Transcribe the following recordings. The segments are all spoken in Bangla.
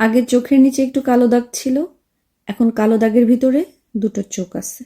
আগে চোখের নিচে একটু কালো দাগ ছিল, এখন কালো দাগের ভিতরে দুটো চোখ আছে।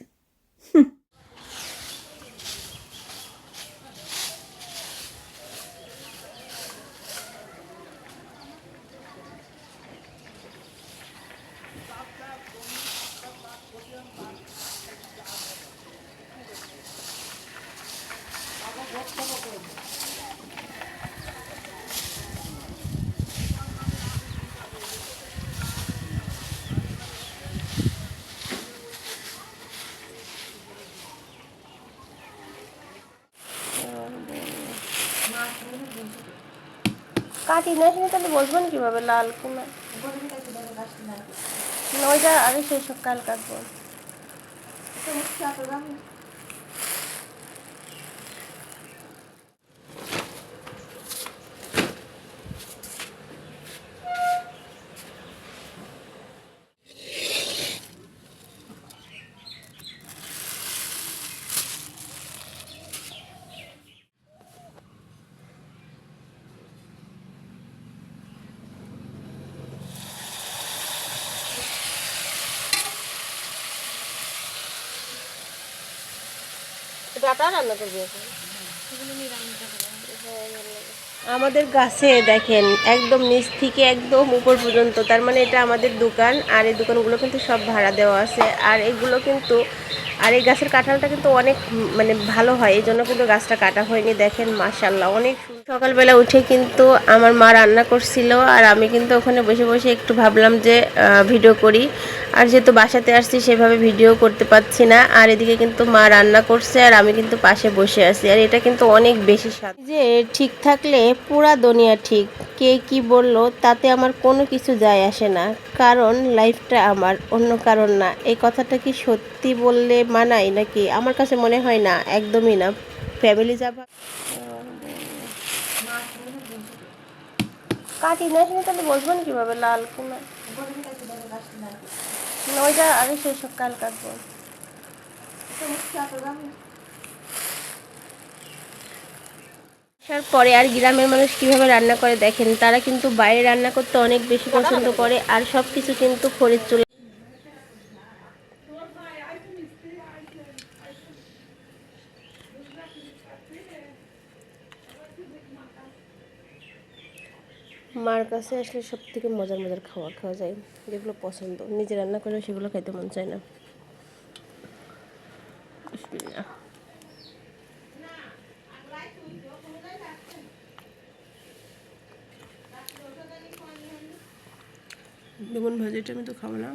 কাটি না এখানে তাহলে বসবেন কিভাবে লাল কোনা ওইটা আগে সেই সব কাল কাটবো। ডাটা রান্না করবি এখন আমাদের গাছে দেখেন একদম নিচ থেকে একদম উপর পর্যন্ত, তার মানে এটা আমাদের দোকান। আর এই দোকানগুলো কিন্তু সব ভাড়া দেওয়া আছে। আর এগুলো কিন্তু আর এই গাছের কাঁঠালটা কিন্তু অনেক মানে ভালো হয়, এই জন্য কিন্তু গাছটা কাটা হয়নি। দেখেন মাশাআল্লাহ অনেক সকালবেলা উঠে কিন্তু আমার মা রান্না করছিল, আর আমি কিন্তু ওখানে বসে বসে একটু ভাবলাম যে ভিডিও করি। আর যেহেতু বাসাতে আসছি সেভাবে ভিডিও করতে পারছি না। আর এদিকে কিন্তু মা রান্না করছে আর আমি কিন্তু পাশে বসে আছি। আর এটা কিন্তু অনেক বেশি স্বাদ, যে ঠিক থাকলে পুরা দুনিয়া ঠিক। কে কি বলল তাতে আমার কোনো কিছু যায় আসে না, কারণ লাইফটা আমার, অন্য কারণ না। এই কথাটা কি সত্যি বললে মানায় নাকি? আমার কাছে মনে হয় না, একদমই না। ফ্যামিলি যাবা কাটি না এখানে তাহলে বসবেন কিভাবে লাল কোনা ওইটা আগে সেই সব কাল কাটবো। আসার পরে আর গ্রামের মানুষ কিভাবে রান্না করে দেখেন, তারা কিন্তু বাইরে রান্না করতে অনেক বেশি পছন্দ করে। আর সব কিছু কিন্তু খড়ির চুলা। মার কাছে আসলে সব থেকে মজার মজার খাবার খাওয়া যায়, যেগুলো পছন্দ। নিজে রান্না করলে সেগুলো খাইতে মন চায় না। বিসমিল্লাহ। বেগুন ভাজিটা আমি তো খাবো না।